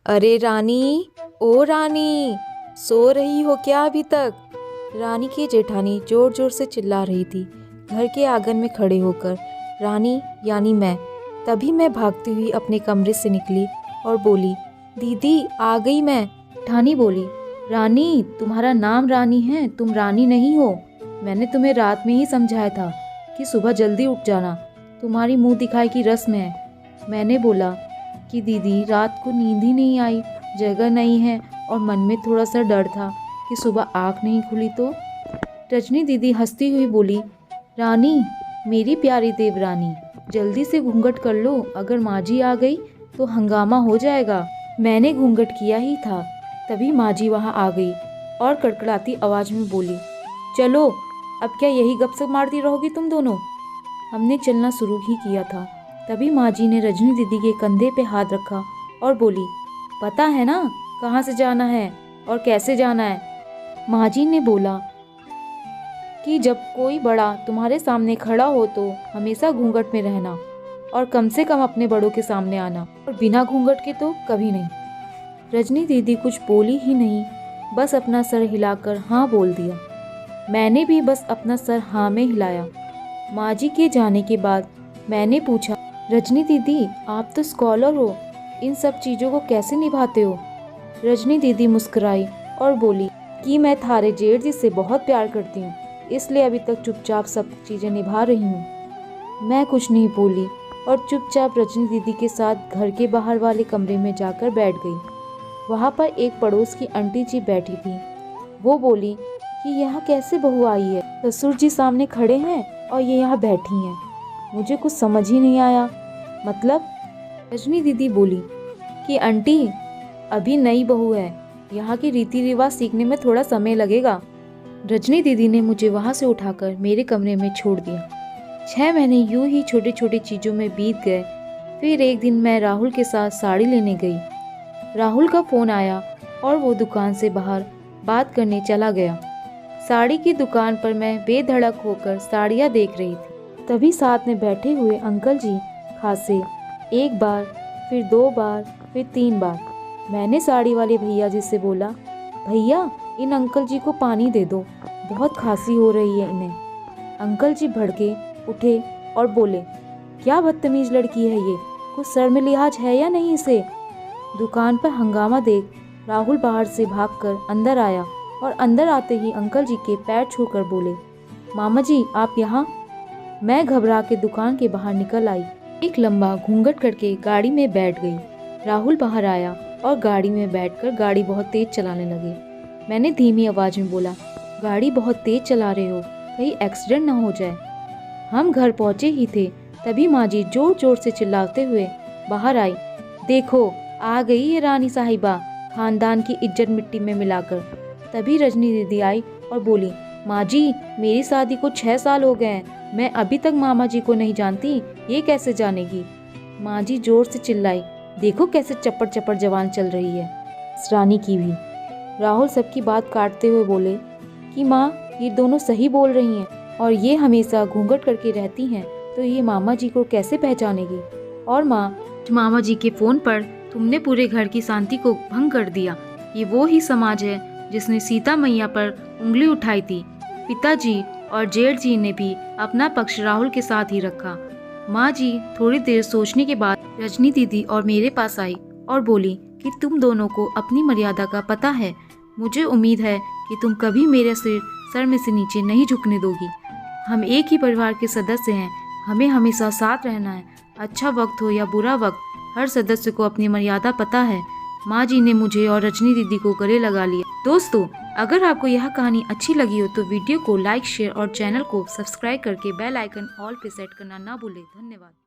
अरे रानी, ओ रानी, सो रही हो क्या अभी तक? रानी की जेठानी जोर जोर से चिल्ला रही थी घर के आंगन में खड़े होकर। रानी यानी मैं। तभी मैं भागती हुई अपने कमरे से निकली और बोली, दीदी आ गई मैं। जेठानी बोली, रानी तुम्हारा नाम रानी है, तुम रानी नहीं हो। मैंने तुम्हें रात में ही समझाया था कि सुबह जल्दी उठ जाना, तुम्हारी मुंह दिखाई की रस्म है। मैंने बोला कि दीदी रात को नींद ही नहीं आई, जगह नहीं है और मन में थोड़ा सा डर था कि सुबह आँख नहीं खुली तो। रजनी दीदी हंसती हुई बोली, रानी मेरी प्यारी देवरानी, जल्दी से घूंघट कर लो, अगर माँ जी आ गई तो हंगामा हो जाएगा। मैंने घूंघट किया ही था, तभी माँ जी वहाँ आ गई और कड़कड़ाती आवाज़ में बोली, चलो अब क्या यही गपशप मारती रहोगी तुम दोनों। हमने चलना शुरू ही किया था, तभी माँ जी ने रजनी दीदी के कंधे पे हाथ रखा और बोली, पता है ना कहाँ से जाना है और कैसे जाना है। माँ जी ने बोला कि जब कोई बड़ा तुम्हारे सामने खड़ा हो तो हमेशा घूंघट में रहना और कम से कम अपने बड़ों के सामने आना, और बिना घूंघट के तो कभी नहीं। रजनी दीदी कुछ बोली ही नहीं, बस अपना सर हिलाकर हाँ बोल दिया। मैंने भी बस अपना सर हाँ में हिलाया। माँ जी के जाने के बाद मैंने पूछा, रजनी दीदी आप तो स्कॉलर हो, इन सब चीज़ों को कैसे निभाते हो। रजनी दीदी मुस्कुराई और बोली कि मैं थारे जेठ जी से बहुत प्यार करती हूँ, इसलिए अभी तक चुपचाप सब चीज़ें निभा रही हूँ। मैं कुछ नहीं बोली और चुपचाप रजनी दीदी के साथ घर के बाहर वाले कमरे में जाकर बैठ गई। वहाँ पर एक पड़ोस की आंटी जी बैठी थी। वो बोली कि यहाँ कैसे बहू आई है, ससुर जी सामने खड़े हैं और ये यहाँ बैठी हैं, मुझे कुछ समझ ही नहीं आया। मतलब? रजनी दीदी बोली कि आंटी अभी नई बहू है, यहाँ के रीति रिवाज सीखने में थोड़ा समय लगेगा। रजनी दीदी ने मुझे वहाँ से उठाकर मेरे कमरे में छोड़ दिया। 6 महीने यूं ही छोटी छोटी चीज़ों में बीत गए। फिर एक दिन मैं राहुल के साथ साड़ी लेने गई। राहुल का फ़ोन आया और वो दुकान से बाहर बात करने चला गया। साड़ी की दुकान पर मैं बेधड़क होकर साड़ियाँ देख रही थी। तभी साथ में बैठे हुए अंकल जी खांसे, एक बार, फिर 2 बार, फिर 3 बार। मैंने साड़ी वाले भैया जी से बोला, भैया इन अंकल जी को पानी दे दो, बहुत खांसी हो रही है इन्हें। अंकल जी भड़के उठे और बोले, क्या बदतमीज लड़की है ये, कुछ शर्म में लिहाज है या नहीं इसे। दुकान पर हंगामा देख राहुल बाहर से भागकर अंदर आया और अंदर आते ही अंकल जी के पैर छूकर बोले, मामा जी आप यहाँ। मैं घबरा के दुकान के बाहर निकल आई, एक लंबा घूंघट करके गाड़ी में बैठ गई। राहुल बाहर आया और गाड़ी में बैठकर गाड़ी बहुत तेज चलाने लगे। मैंने धीमी आवाज में बोला, गाड़ी बहुत तेज चला रहे हो, कहीं एक्सीडेंट ना हो जाए। हम घर पहुंचे ही थे, तभी माँ जी जोर जोर से चिल्लाते हुए बाहर आई, देखो आ गई ये रानी साहिबा, खानदान की इज्जत मिट्टी में मिलाकर। तभी रजनी दीदी आई और बोली, माँ जी मेरी शादी को 6 साल हो गए हैं, मैं अभी तक मामा जी को नहीं जानती, ये कैसे जानेगी। माँ जी जोर से चिल्लाई, देखो कैसे चप्पड़ चप्पड़ जवान चल रही है, इस रानी की भी। राहुल सबकी बात काटते हुए बोले कि माँ ये दोनों सही बोल रही हैं, और ये हमेशा घूंघट करके रहती हैं तो ये मामा जी को कैसे पहचानेगी। और माँ, मामा जी के फ़ोन पर तुमने पूरे घर की शांति को भंग कर दिया। ये वो ही समाज है जिसने सीता मैया पर उंगली उठाई थी। पिताजी और जेठ जी ने भी अपना पक्ष राहुल के साथ ही रखा। माँ जी थोड़ी देर सोचने के बाद रजनी दीदी और मेरे पास आई और बोली कि तुम दोनों को अपनी मर्यादा का पता है, मुझे उम्मीद है कि तुम कभी मेरे सिर सर में से नीचे नहीं झुकने दोगी। हम एक ही परिवार के सदस्य हैं, हमें हमेशा साथ रहना है, अच्छा वक्त हो या बुरा वक्त, हर सदस्य को अपनी मर्यादा पता है। माँ जी ने मुझे और रजनी दीदी को गले लगा लिया। दोस्तों अगर आपको यह कहानी अच्छी लगी हो तो वीडियो को लाइक, शेयर और चैनल को सब्सक्राइब करके बेल आइकन ऑल पे सेट करना ना भूलें। धन्यवाद।